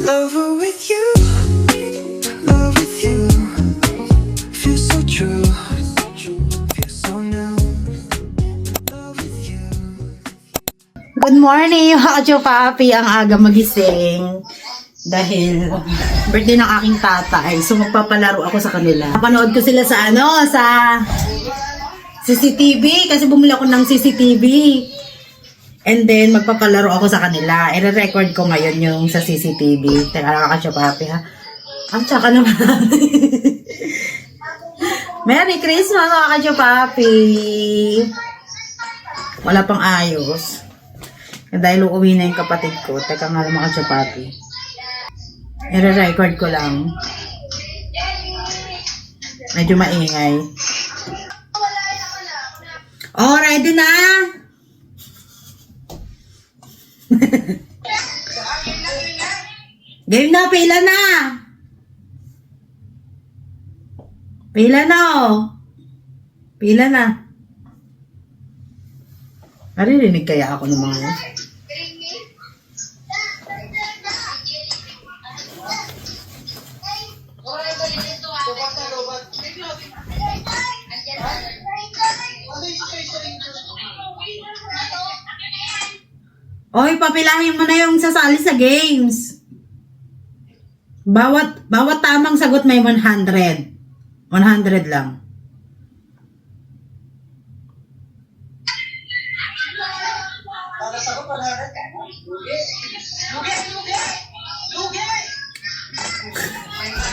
Lover with you, love with you. Feels so true, feels so new. Love with you. Good morning, mga kachupapi. Ang aga magising dahil birthday ng aking tatay. So magpapalaro ako sa kanila. Napanood ko sila sa sa CCTV kasi bumili ako ng CCTV. And then magpapalaro ako sa kanila. I-record ko ngayon yung sa CCTV. Teka lang, kachupapi ha. Ang tsaka naman. Merry Christmas, mga kachupapi. Wala pang ayos. Dahil uuwi na yung kapatid ko. Teka nga lang, mga kachupapi. I-record ko lang. Medyo maingay. Oh, ready na? Game na, pila na. Pila na, oh. Pila na. Naririnig kaya ako ng mga yan? Oy, papilahin mo na yung sasali sa games. Bawat tamang sagot may 100. 100 lang.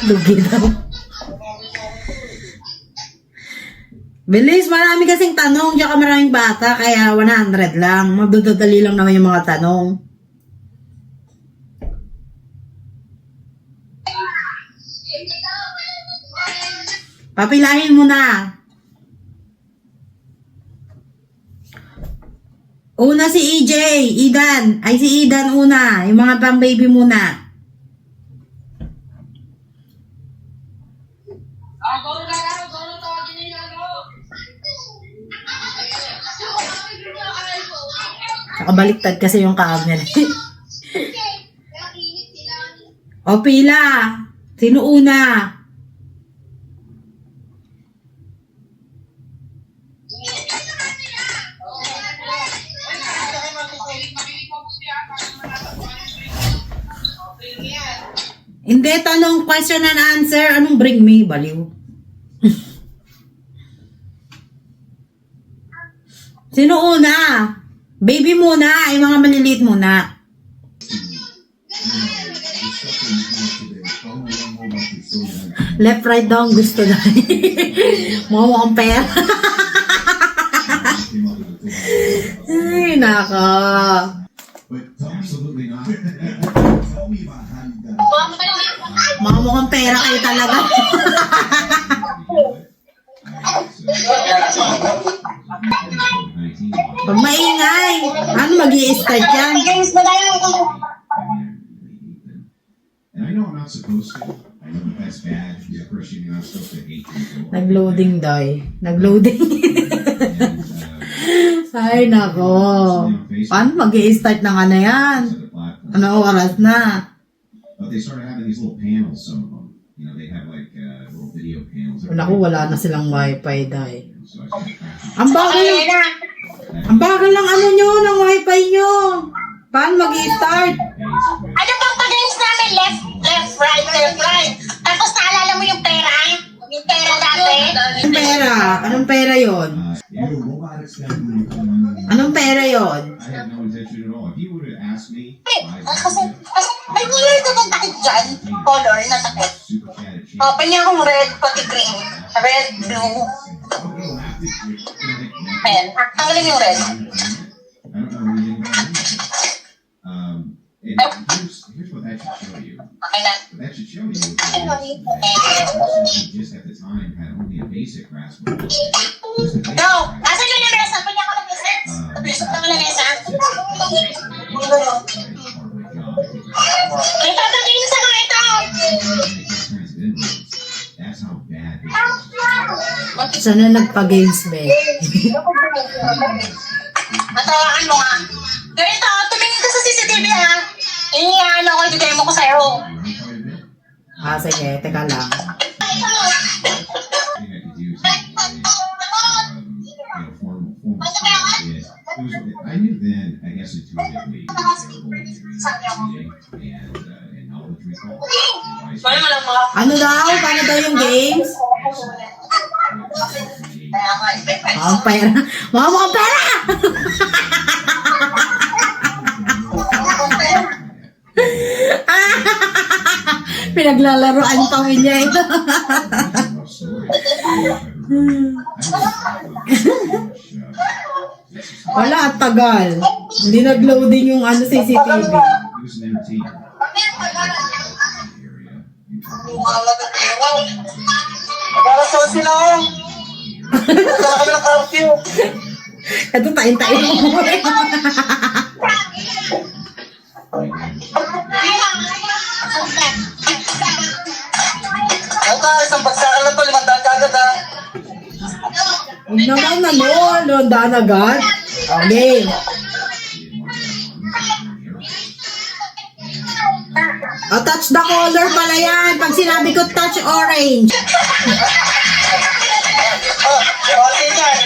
Lugi daw. Bilis, marami kasing tanong, tsaka maraming bata, kaya 100 lang. Madudadali lang naman yung mga tanong. Papilahin mo na. Una si EJ, Idan. Ay, si Idan una. Yung mga pang baby muna. Nakabaliktad kasi yung camera. O, pila. Sino una? Hindi, tanong, question and answer. Anong bring me? Baliw. Sino una? Baby muna, yung mga maliliit muna. Left, right daw ang gusto na. Mukhang pera. Ay, nako. Mukhang pera kayo talaga. Pag maingay, ano mag-i-start yan? Nag-loading daw eh. Nag-loading. Ay, nako. Paano mag-i-start ng ano yan? Ano oras na? But they started having these little panels, some of them. You know, they have like little video panels. Naku, wala na silang wifi dahil. So I started Ang bagal lang ano nyo, ng wifi nyo. Paano mag-i-start? Ano bang pag-games namin? Left, right. Tapos naalala mo yung pera? Yung pera dati? Anong pera? Anong pera yon? Anong pera yon? I had no intention at all. If you would have asked me, Kasi may color ka bang takit dyan? Color na takit. super chat at O, panya akong red, pati green. Red, blue. Ayan, tanggalin yung red. I don't know anything about it. And here's what that should show you. Okay na. What that should show you is that person who just at the time had only a basic grasp of it. Just a basic No! grasp. Asan yung lamesa? Panya ko lamesa? Panya ko lamesa? May tatagin sa mga ito! That's how bad this is. Sana nagpa-games, be. Natawaan mo nga. Ganito, tumingin ka sa CCTV ha. Ano ko, i-demo ko sa'yo. Sige, teka lang. I knew then, I guess intuitively, and knowledge recall. Paano mo lang mga... Ano daw? Paano daw yung games? Ang pera. Mga pera! Pinaglalaroan pa niya ito. Wala, at tagal. Hindi nag-loading yung CCTV. It was an entertainment area. Para sa sila oh. Sala kami ng curfew. Ito, tain-tain mo. Ito, isang bagsakan lang to, 500 kagad ha. Huwag naman daan agad. Okay. Touch the color pala yan. Pag sinabi ko touch orange. Okay yan.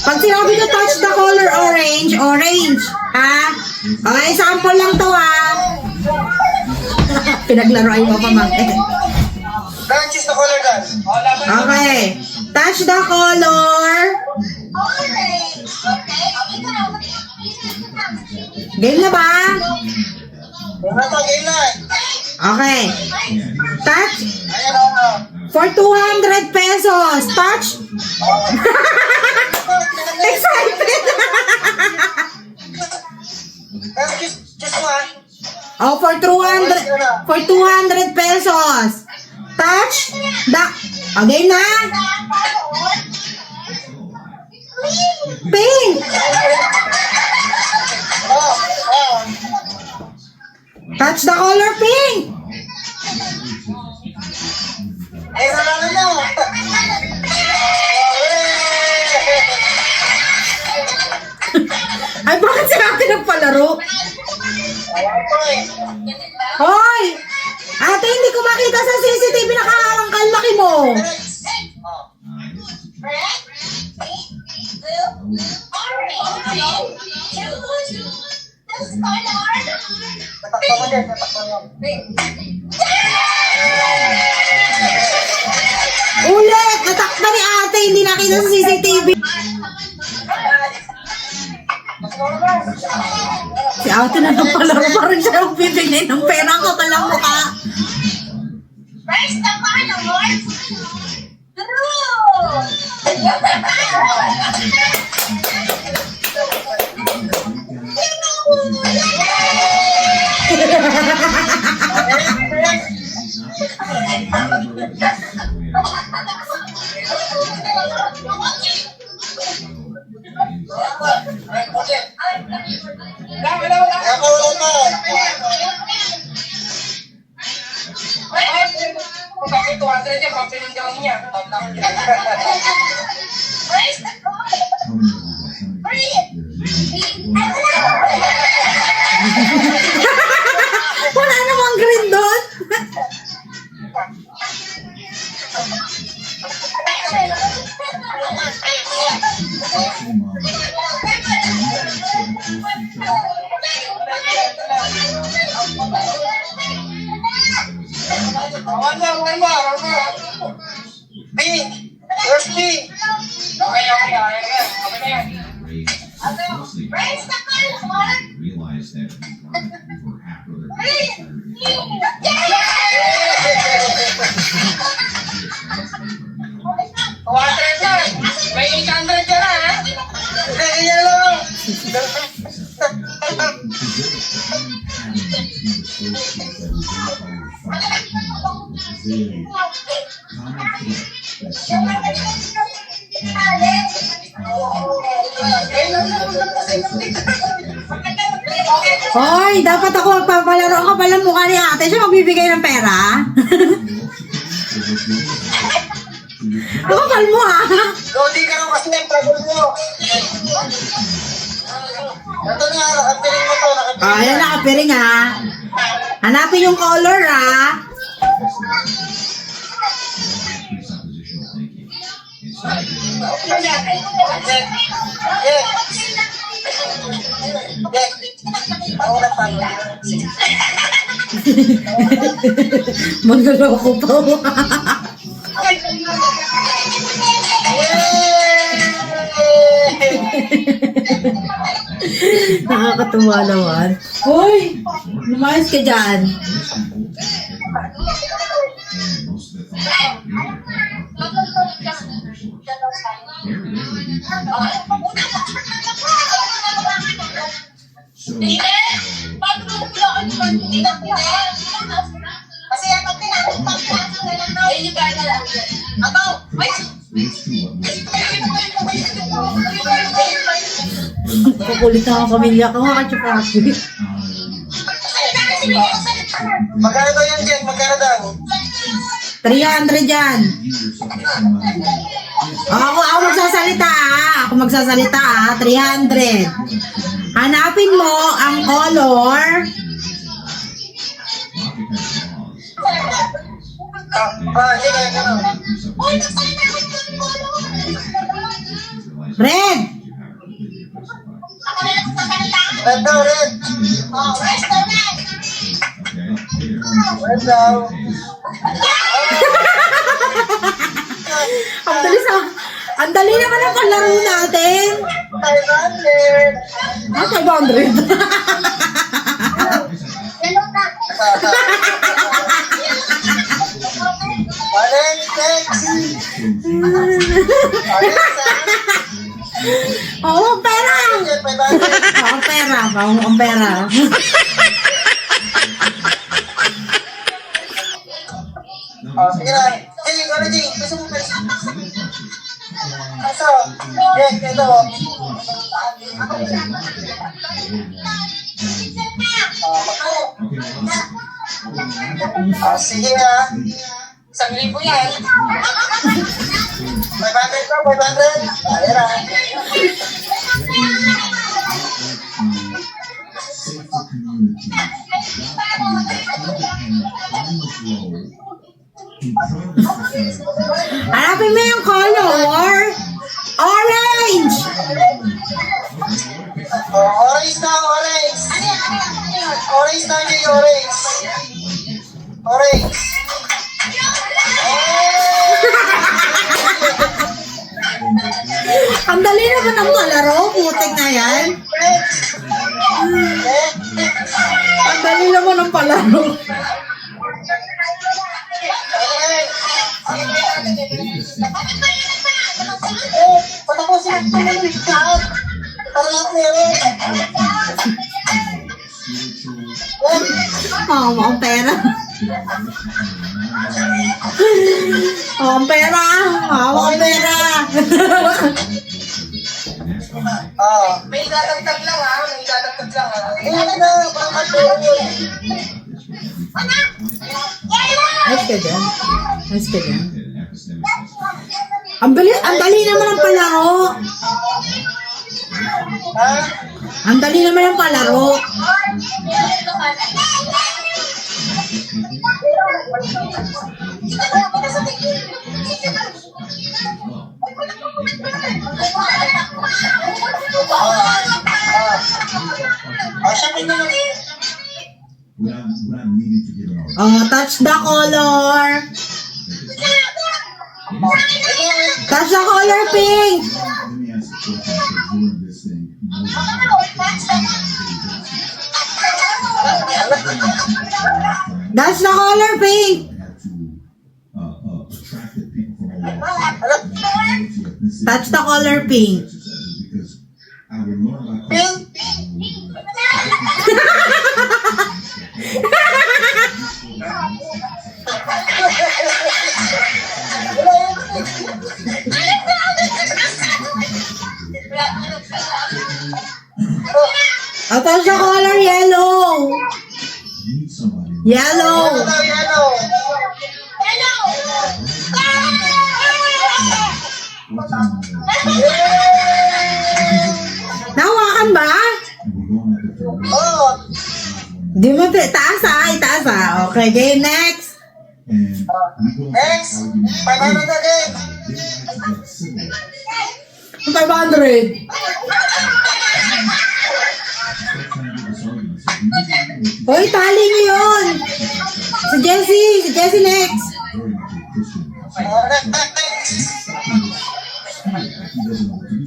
Pag sinabi ko touch the color orange, orange. Ha? Okay, sample lang to ha. Pinaglaruan mo pa mga. Branches na color gun. Okay. Touch the color. Game na ba? Wala to, game na. Okay. Touch. Ayan o. For 200 pesos. Touch. Excited. Just one. Oh, for 200 pesos. Touch the. Okay na. Pink. Touch the color pink. Ay, nalala nyo. Ay, bakit si ate nagpalaro? Hoy! Ate, hindi ko makita sa CCTV, nakaharangkal laki mo. Tatakpa mo din, tatakpa mo. Ulit! Natakpa ni ate, hindi nakita sa CCTV. Si ate na nagpalaro, parang siya ang bibigay ng pera ko talang mukha. First, the followers. Kaya ko wala to. Bakit 200 yan? Bakit pinanggaw niya? First, the Wala namang green doon. B. Where's B? Okay. Raised closely, realized that we were half brother and sister. Water lang. May 800 ka na, ha? Kaya lang. Very Hoy, dapat ako magpapalaro ka pala mukha ni ate. Siya magbibigay ng pera. Lokal mo ah. Lodi ka ng kasi, pagod mo. Ito nga, nakapiling mo to, nakapiling. Ayan, nakapiring ah. Hanapin yung color ah. Presuppositional thinking. Instead, Magloloko pa. Nakakatuwa naman. Hoy! Lumayas ka dyan. most of the thoughts about being are from other source. Very rarely do you find so, Kasi yan ang tinatapos na lang na yung gaya na lang. Ako, wait! it's true what Kukulit na ang pamilya ko. Kakachupapi. Magkano daw yan, Jen? Magkano daw? 300 yan. Ako magsasalita ah. Ako magsasalita ah. 300. Hanapin mo ang color. Sige, ano? Red. Red daw, red. Oh, restaurant! Red daw. Ang dalis ah. Ang dali naman ang kalaro natin. 500. Ah, 500. Ganun na! Alex, next. Oo, ang pera. Jen, 500. Oo, ang pera. Oo, ang pera. Sige na. Jen, ikaw na, Jen. Gusto mo, guys. Aso? Jen, ito. Sige ah. 1,000 yan. 500 ko, 500. Ayan ah. Hanapin mo yung color. Orange. Oh, orange na, orange. Orange na, Jen, orange. Orange. Ang dali naman ang malaro. Putik na yan. Ang dali naman ang palaro. Patapusin ito ng lahat. Para lahat meron. Oo, ang pera. Oo, ang pera. Oo, ang pera. Oo. May dadagdag lang ha, may dadagdag lang ha. Ano na, bakit meron yun? Ayos ka dyan. Ayos ka dyan. Ang dali naman ang palaro. Ha? Ang dali naman ang palaro. Syempre naman. Without needing to give an order. Oh, touch the color. Touch the color pink. Let me ask the question for doing this thing. Touch the color pink. Have to attract the people from all walks of life. Touch the color pink. Because I would learn about Pink. Oh, touch the color yellow. Yellow. Yellow daw, yellow. Hello! Nahawakan ba? Oh, Di mo, taas ah. Okay, game next. next. 500 again. 500. Hoy, tali niyo yun. Si Jessie next. Next.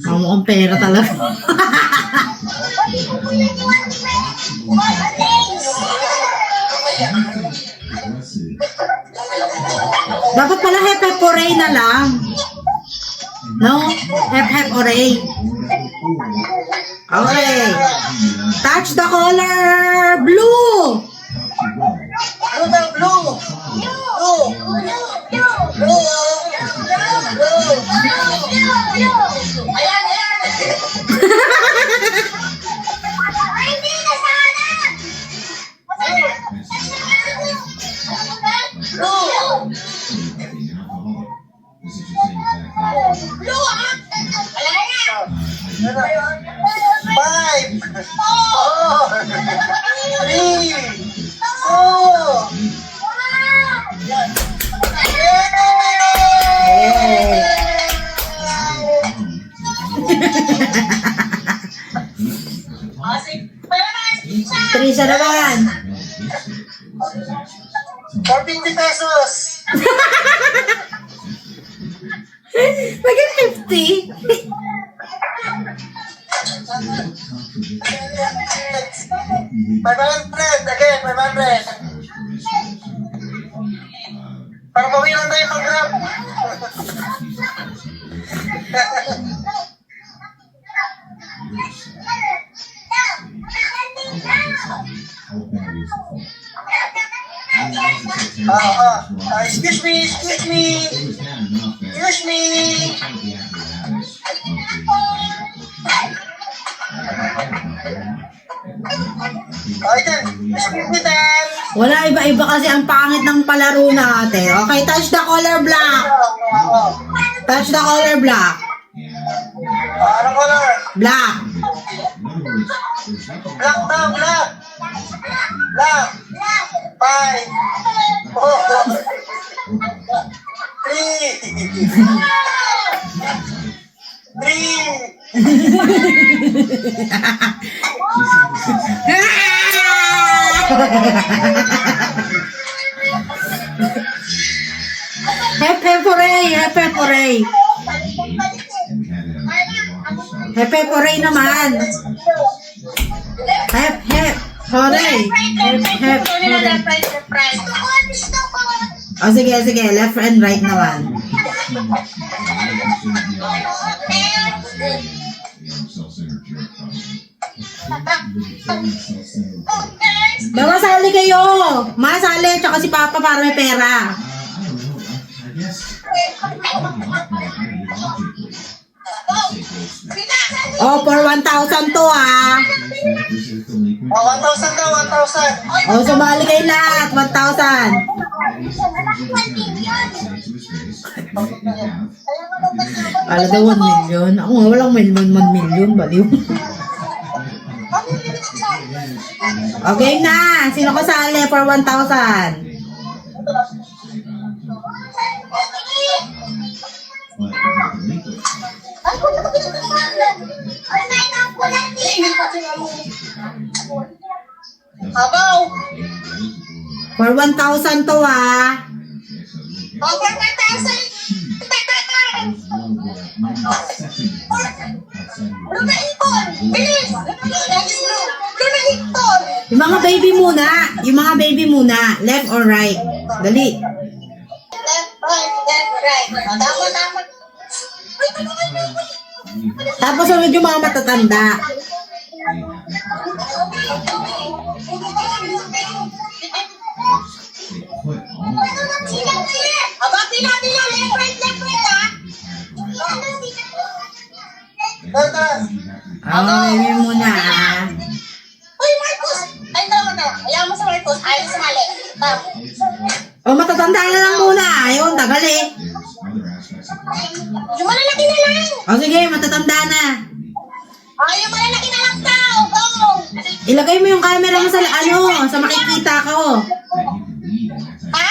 Ang mukhang pera talaga. Dapat pala hep oray na lang. No? Hep oray. Okay. Touch the color blue. Blue daw, blue. Blue. Blue. Ayan, ayan. Ay, hindi na sana. Blue. Blue, ah. Wala na. 5, 4, 3, 3 siya naman. 450 pesos. Maging 50. 500 again, 500. Para bawian lang tayo pag-grab. Excuse me. Okay, then. Excuse me, then. Wala, iba-iba kasi ang pangit ng palaro natin. Okay, touch the color black. Touch the color black. Anong color? Black. Black daw, black. Black. 5, 4, 3. Hep oray. Hep oray naman. Hep oray. Hep oray. O sige, left and right naman. Masali kayo. Masali, tsaka si Papa para may pera. Oh, for 1,000 to ah. 1,000 daw, 1,000. Oh, sumali kayo lahat. 1,000. Kala daw 1 million. Ako nga walang 1 million. Baliw. Okay na. Sino kasali for 1,000? Abaw. For 1,000 to ah. Over 1,000. Blue na ipon. Bilis. Blue na ipon. Yung mga baby muna. Left or right? Dali. Left, right. Tama. Tapos sunod yung mga matatanda. Aba, pila. Left, right, ha? Tara. Oh, baby muna ah. Uy, Marcos. Ay, tama na. Ayaw mo sa my post. Ayaw mo sumali. O, matatanda na lang muna. Ayun, tagal eh. Yung malalaki na lang. O, sige, matatanda na. Yung malalaki na lang daw. Go. Ilagay mo yung camera mo sa, sa makikita ko. Ha?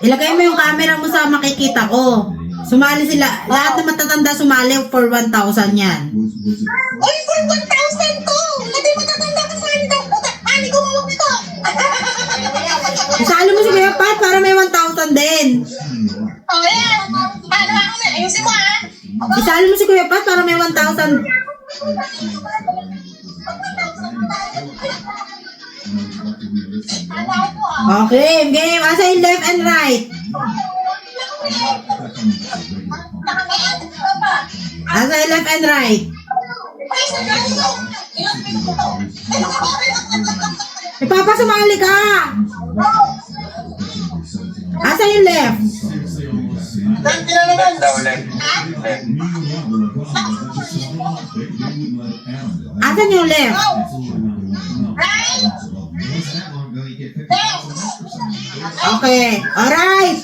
Ilagay mo yung camera mo sa makikita ko. Sumali sila. Lahat na matatanda sumali for 1,000 yan. Uy, for 1,000 to. Hindi matatanda ka sa akin daw. Ani, gumawag nito. Isali mo si Kuya Pat para may 1,000 din. Yan. Paano ako na? Ayusin mo ha. Isali mo si Kuya Pat para may 1,000. Okay, game. Asa yung left and right? Asa yung left and right? Ipapasumali ka! Asa yung left? Left na naman. Asa yung left? Okay, alright.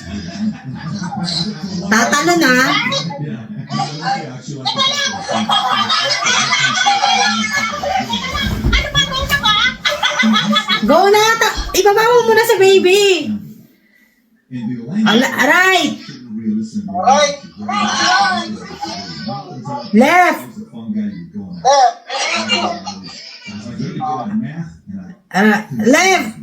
Tatalo na. Go na! Ibaba mo muna sa baby. Alright. Right. Left. Left.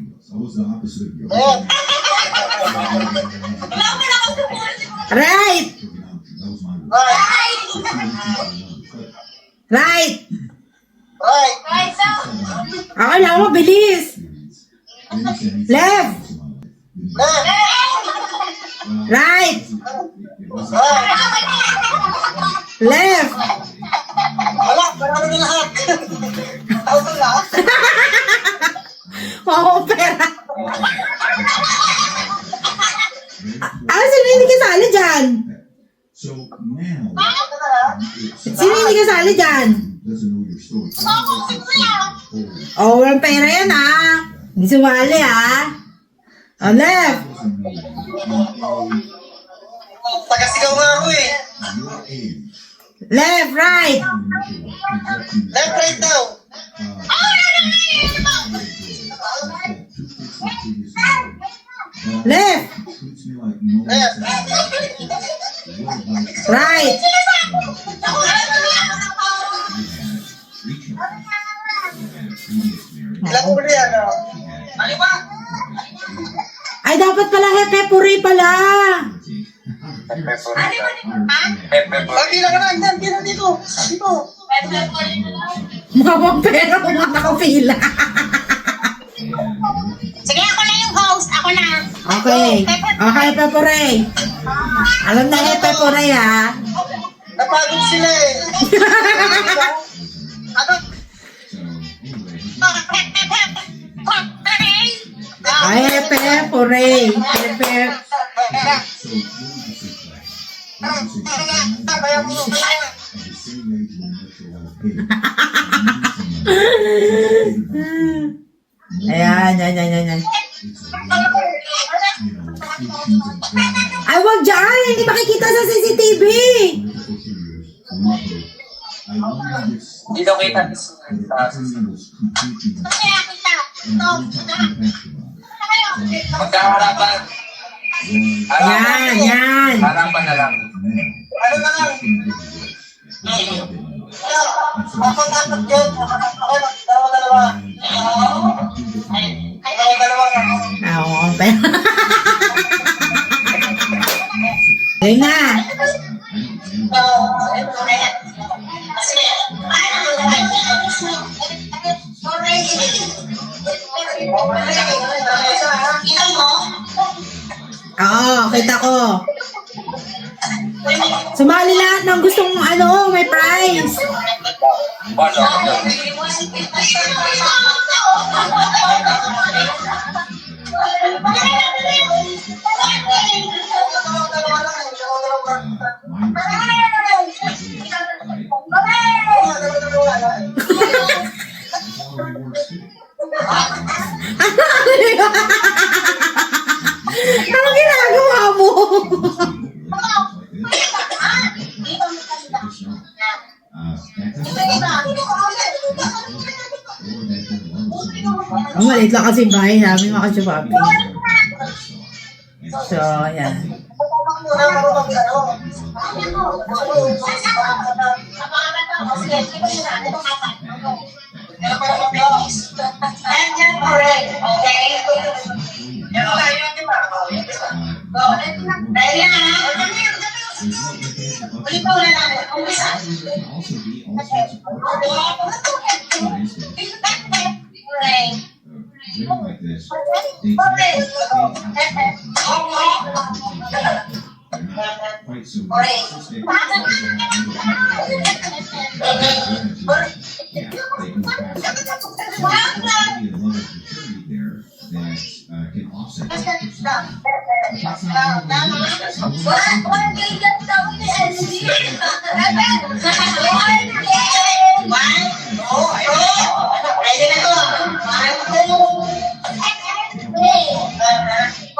Right. Right. Right. Okay lang, mabilis. Left. Left. Right. Left. Wala, marami na lahat. Auto lahat. Oo, pera. Sino hindi kasali dyan? So now, Sino hindi kasali dyan? doesn't know your story. Oh, walang pera yan ah. Hindi sumali ah. Oh, left. Tagasigaw nga ako eh. Your age, Left, right. Left, right daw. Left, treats me like no Left. right. Ilang ko rin yan. Ay, dapat pala hepe puri pala. Lagi lang ka na. Dito, dito. Dito. Mawang pera kung nakapila. Sige, ako na yung host. Ako na. Okay. Okay, pepore. Alam na hepe puri ha. Napagod sila eh. Ano? Ay, hepe puri. Hepe. Ayan, yan, yan, yan, yan. Ay, wag dyan! Hindi makikita sa CCTV! Hindi daw kita. Magkaharapan. Yan, yan. Harapan na lang. Ano na lang? Dapat yun. Dalawa. Dalawa na. Oo, pero... Ayun na. Oo, kita ko. Sumali lahat ng gustong may prize. Ano ginagawa mo? Ang maliit lang kasi bahay namin mga kachupapi. So, ayan. And then correct, okay? Dahil na, ulit ko na lang, umpisa. Also be all sorts of purposes. For instance, Right. women like this, they tend to stay outside. They're not quite so narcissistic. Yeah, they can pass. So there's maybe a level of maturity there that can offset that personality. But that's not all they do. Ready na to.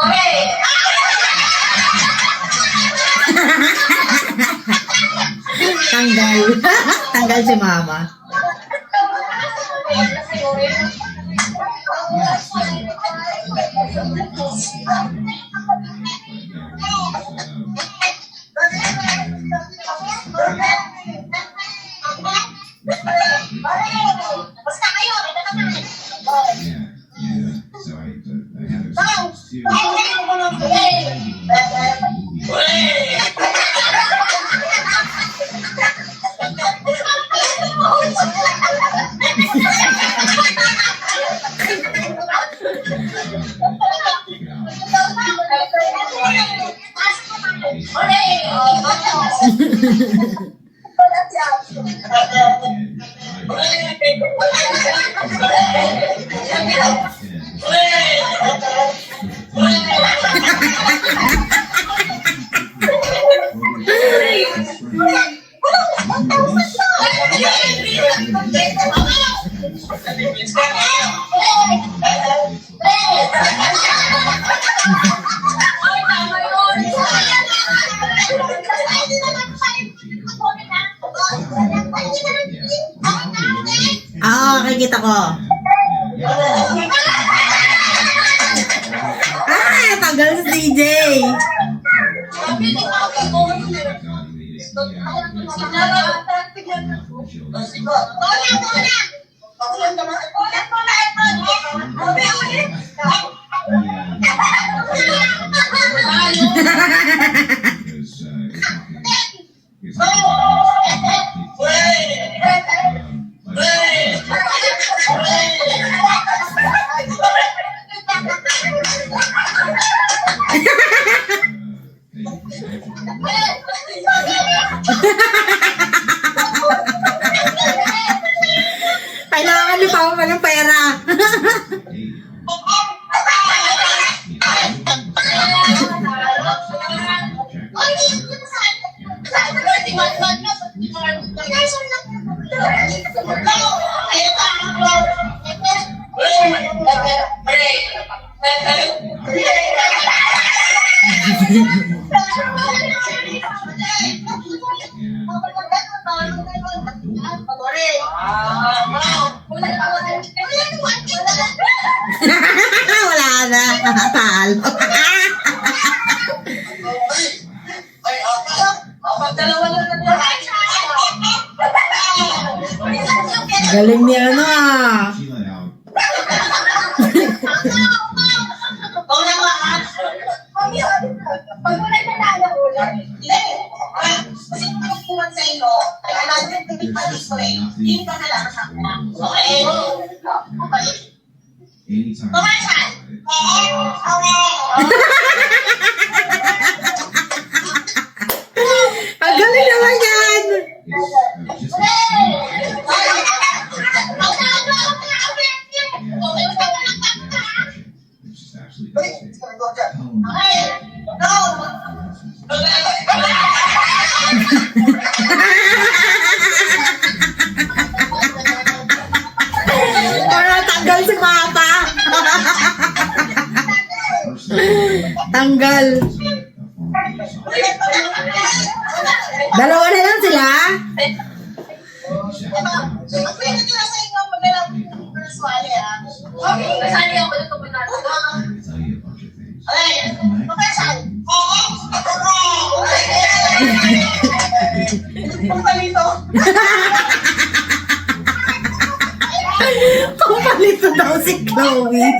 Okay. Tanggal. Tanggal si mama. Basta kayo. So I had those too. Ah, nakikita ko. Ah, tanggal si DJ. Kailangan ni Papa pa ng pera. Wala na. Talo. Galing niya ano ah. She let out. Anytime. Ang galing naman yan. It's just it's just absolutely Para tanggal si Papa. Tanggal. Dalawa na lang sila? Kumpalito daw si Chloe.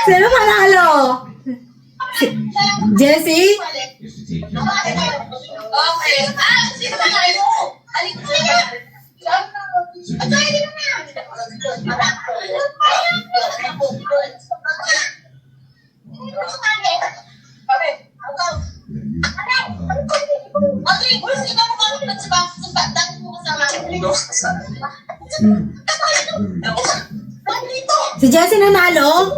Sino panalo? Jessie? Is to take care of Okay. Ah, sino ba tayo? Alin ko na yan? Si Jessie nanalo?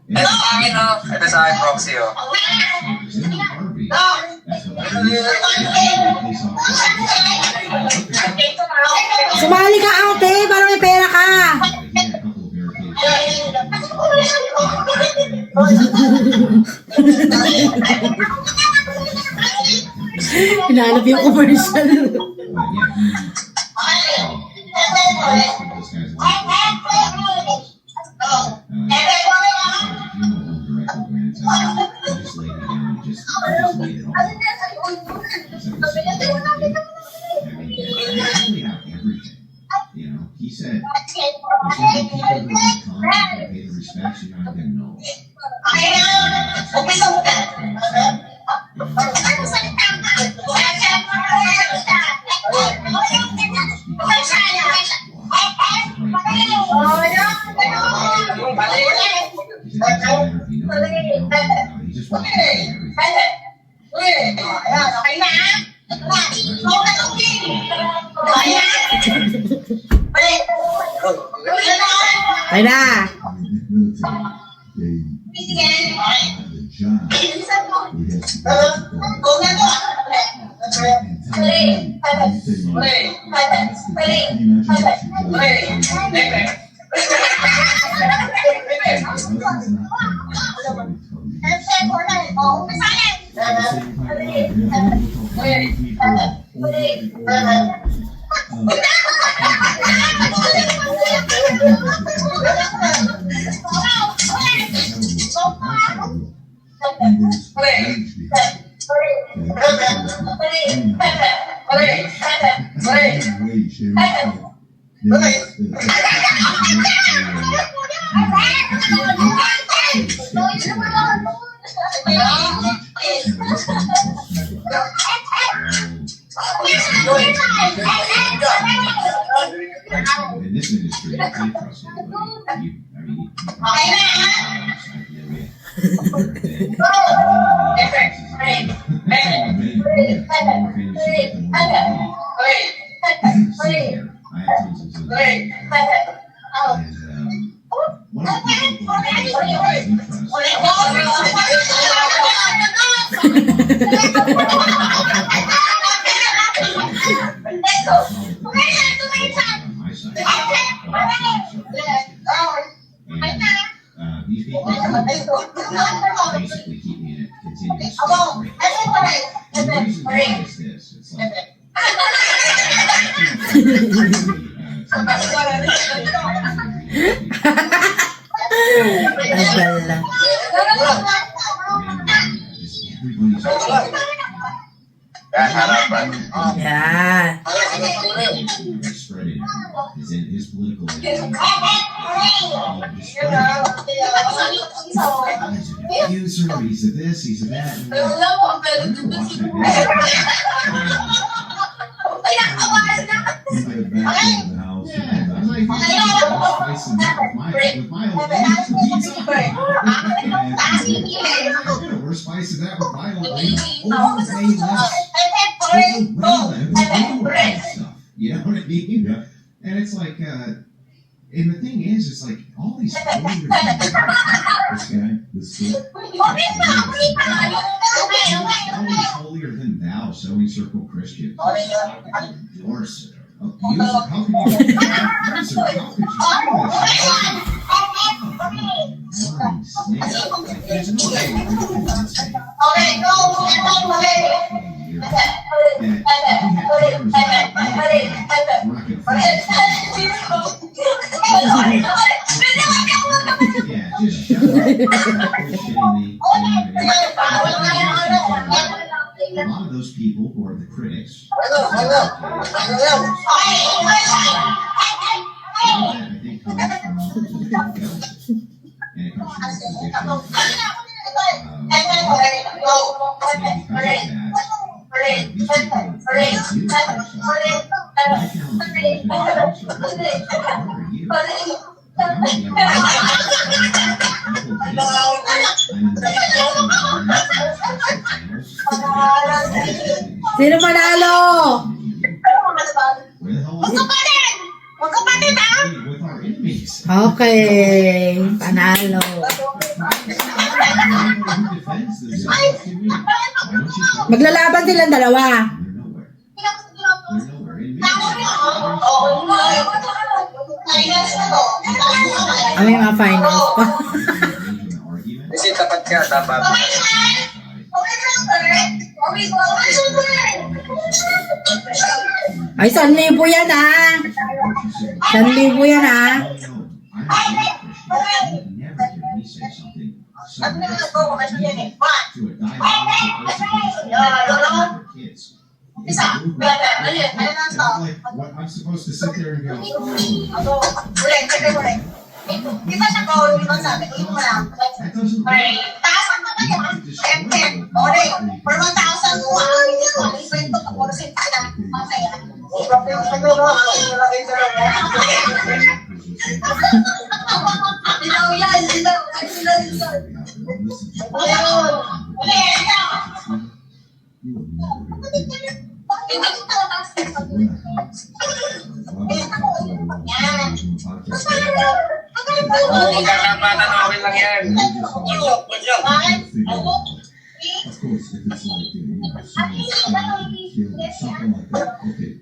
Ito sa akin, oh. Ito sa akin, Proxy, oh. Sumali ka ate, para may pera ka. Hinahanap yung commercial. You know, he said, there's going to be people who will come and pay the respects you're not going to know. He just wants to say everything. Ay na. In this industry, I can't trust anybody. These people basically keep me in a continuous state. And the reason why is this. It's like, Yan, harapan. Yan. Spreading his political he's a this, he's a that. I remember watching in the back of the house. I'm like, spicing that with my old lady. We're spicing that with my old lady. Oh, way less. Stuff. You know what I mean? Yeah. And it's like, and the thing is, it's like all these holier this guy, this kid, always holier than thou, sewing circle Christian. Endorse it. Abuse it. How can you abuse it? How could you do this? Like, there's no way you can convince me. Yeah, just shut up. A lot of those people who are the critics, I think comes from jealousy. And it comes from a position of, these people abuse themselves. My challenge Sino manalo? where the hell are Magkapatid ah! we with our enemies? Okay. Panalo. Who defends themselves to me? Why don't you tell me? Maglalaban silang dalawa. They're nowhere. They're nowhere. In May mga finals pa. Kasi tapat ka, tapat. Ay, 1,000 yan ah. 1,000 yan ah. I'm supposed to sit there and go, Di ba siya ko, di ba sabi ko, yung lang. that doesn't work. Taas ang mga You yun. have to destroy Siyempre, it. ore, for 1,000 mo, ang hindi ko, ang kwento ko, puro sin pala, masaya. Dilaw yan, dilaw, ay dilaw, dilaw. Ayun. Uli, dilaw. Oo, magkakapatan, okay lang yan. Of course, if it's like, something like that, okay,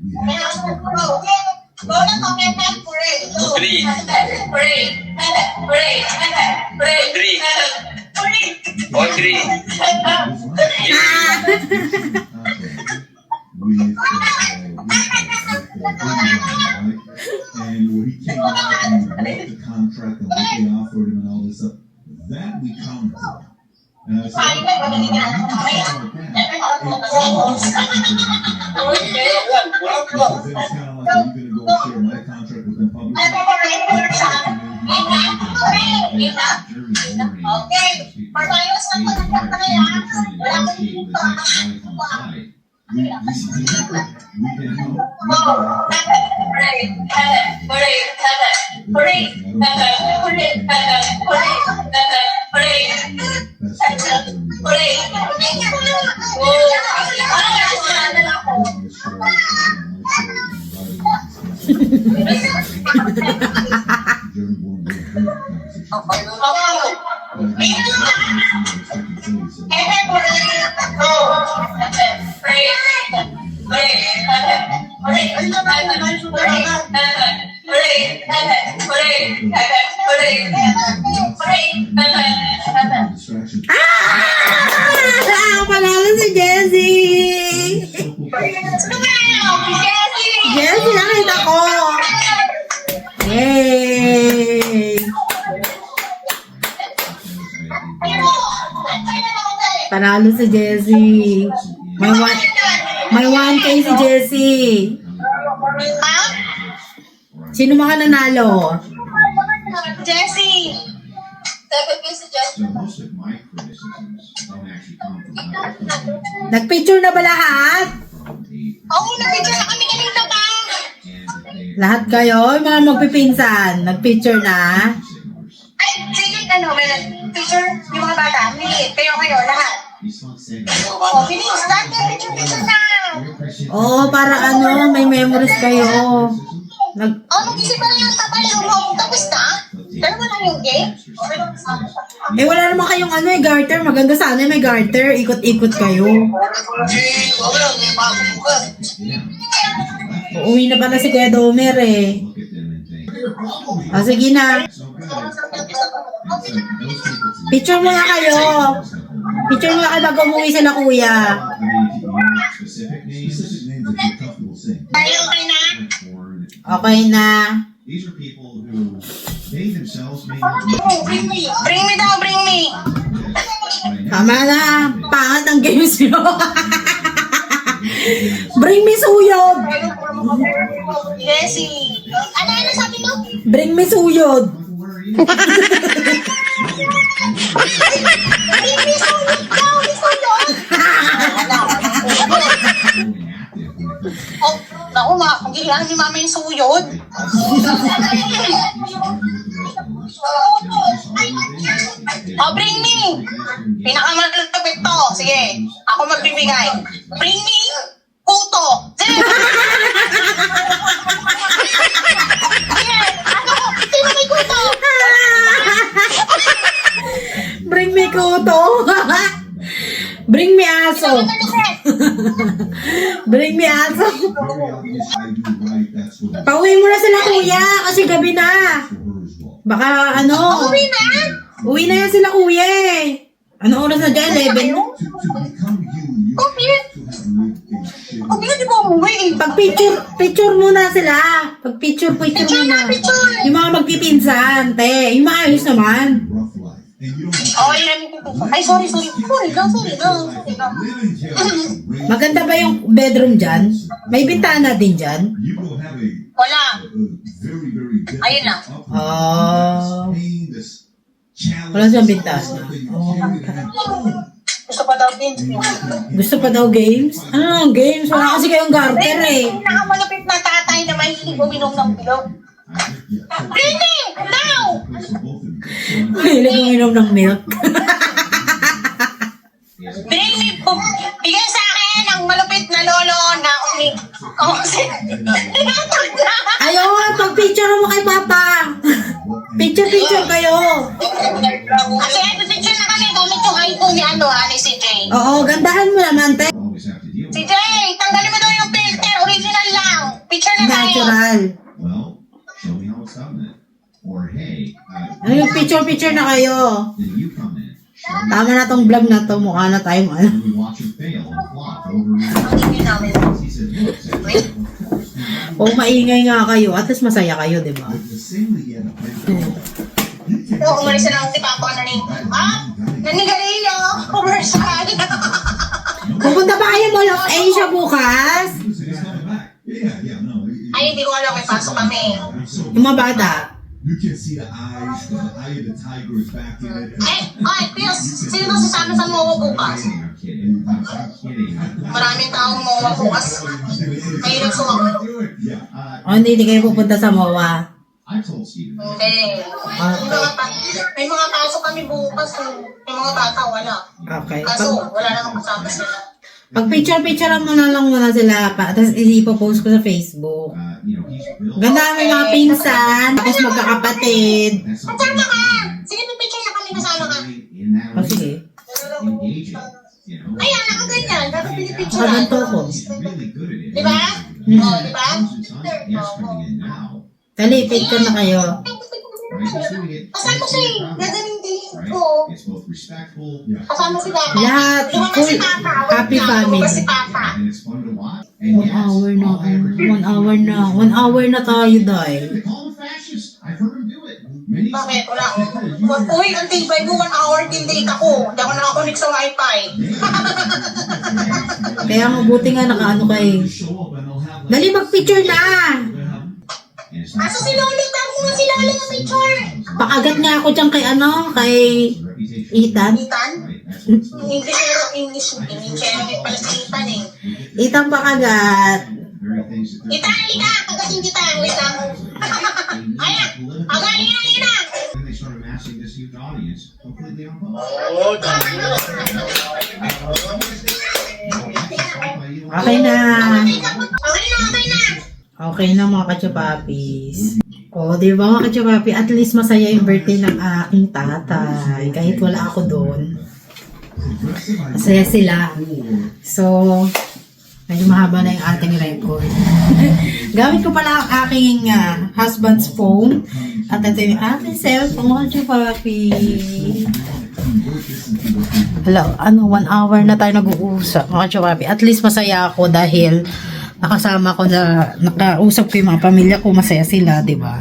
we have Audrey. And when he came out and wrote the contract and what they offered him and all this stuff, that we counted for. And I said, you talk like that. Because then it's kind of like, are you going to go share my contract with them publicly? Panalo si Jessie! Jessie, nakita ko! Yay! Panalo si Jessie. May 1K si Jessie. Ha? Sino mga nanalo? Jessie! 7K si Jessie. So most of my criticisms don't actually come from other people, Nagpicture na ba lahat? from the Oo, nag-picture na kami kanina ba? and they Lahat kayo, yung mga magpipinsan, nagpicture na. signals. Ay, sige, ano, may picture yung mga bata. Maliit, kayo, lahat. These fonts say Oh, bilis, lahat yung picture na. Oo, para ano, may memories kayo. Oh, nag-isip pa lang yung tapal mo. Tapos na? Pero wala yung game? Okay lang sa Eh, wala naman kayong ano eh, garter. Maganda sana may garter. Ikot-ikot kayo. Uuwi na pala si Kuya Domer eh. Look at them and think, O, sige na. so good. So those people Picture mo na kayo. Picture mo na kayo bago umuwi sila kuya. I mean, if you want specific names that you're comfortable saying. Tayo, okay na? Or Okay na. these are people who they themselves may not Oh, bring me. Bring me daw, bring me. Tama na. Pangat ang games nyo. Bring me suyod. Jessie. Ano sabi mo? Bring me suyod. Bring me suyod daw, may suyod. Oh, naku, makagilan ni mama yung suyod. Oh, bring me. Pinakamalapit to. Sige, ako magbibigay. Bring me. Kuto. Sige, ano? Sino may kuto? Bring me kuto. Bring me aso. Bring me aso. Pauwi mo na sila kuya kasi gabi na. Baka ano. Uwi na? Uwi na yan sila kuya eh. Ano oras na dyan? 11? Kung di ba umuwi? Pag picture muna sila. Pag picture muna. Yung mga magpipinsan, te. Yung maayos naman. Oh, yun. Ay, sorry. Sorry lang. Maganda ba yung bedroom dyan? May bintana din dyan? Wala. Ayun na. Wala siyang bintana. Gusto pa daw din. Gusto pa daw games? Ano ang games? Wala kasi kayong garter eh. Pinakamalapit na tatay na may uminom ng bilog. Really? Now! Mahilig uminom ng milk. Bring me, bigay sa akin ang malupit na lolo na Oh, tinatag na! Ayun, pag-picture mo kay Papa. Picture kayo. Kasi picture na kami gamit yung iPhone ni ni CJ. Oo, gandahan mo naman, te. Always have to deal with. CJ, tanggalin mo daw yung filter. Original lang. Picture na tayo. Natural. Well, show me how it's done then. Or hey, Ano yung picture na kayo? then you come in. Show me. Tama na tong vlog na to. Mukha na tayong ano. And we watch him fail and flop over and Hindi namin. over. He said, look, Zach, of course, O maingay nga kayo. At least masaya kayo, di ba? the same we get a pencil. Oo, umalis na lang si Papa na rin. Nanigarilyo! Commercial! Pupunta pa kayo Mall of Asia bukas? He's coming back. Yeah, no. Ay, hindi ko alam. May pasok kami. Yung mga bata. You can see the eyes, because the eye of the tiger is back in it. Ay, Pios, sino daw sasama sa MOA bukas? I'm kidding. I'm kidding. Maraming taong MOA bukas. Mahirap sumakot. Yeah. O hindi kayo pupunta sa MOA. I told Steven. Hindi. May mga pasok kami bukas. May mga bata, wala. Okay. Kaso, wala namang kasama sila. Pag picture mo na lang muna sila pa. Tapos ipopost ko sa Facebook. He's built. Ganda may mga pinsan. Tapos magkakapatid. That's Kasama something ka! Sige, pipicture na kami kasama ka. in that O sige. engaging. You know. Ayan, nakaganyan. Dapat pinipicture Nakaganto ko. He's really good at it. Di ba? Mhm. Oo, di ba? Yes, coming in now. Dali, picture na kayo. Right? He's doing it. Kasama siya eh. Gagaling din Right? ko. It's both respectful Kasama si Papa. Lahat, Lumabas si full Papa. happy family. Lumabas si Papa. and it's fun to watch. And 1 yes, hour na. all I ever hear 1 hour na. 1 hour na tayo dahil. They call him a fascist. I've heard him do it. Many Bakit? Wala. Uy, ang tibay mo, 1 hour din data ko. Hindi ako nakakonik sa wifi. Kaya mabuti nga nakaano kay. Show up and they'll have like Dali mag-picture na! Aso si Lolo, tago nga si Lolo ng picture. Pakagat nga ako dyan kay ano, kay Ethan. Ethan? English pala si Ethan eh. Ethan pakagat. Ethan, halika! Pagkasin kita, wait lang. Ayan! Halika, halika! Then they start amassing this huge audience completely on pause. Oo, dahil. Okay na. Okay na, okay na! Okay na mga kachupapis. O, di ba mga kachupapi, at least masaya yung birthday ng aking tatay. Kahit wala ako doon. Masaya sila. So, medyo mahaba na yung ating record. Gamit ko pala ang aking husband's phone. At ito yung ating cellphone, mga kachupapi. Hello, 1 hour na tayo nag-uusap, mga kachupapi. At least masaya ako dahil nakasama ko na, nakausap ko yung mga pamilya ko, masaya sila, di ba?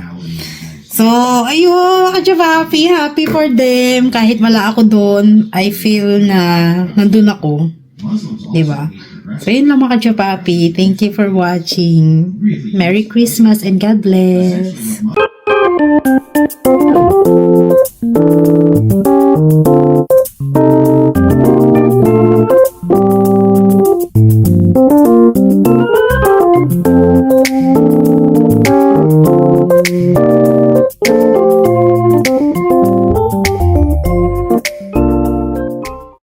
So, ayun, mga kachupapi, happy for them. Kahit wala ako doon, I feel na nandun ako. Di ba? So, yun lang mga kachupapi. Thank you for watching. Merry Christmas and God bless.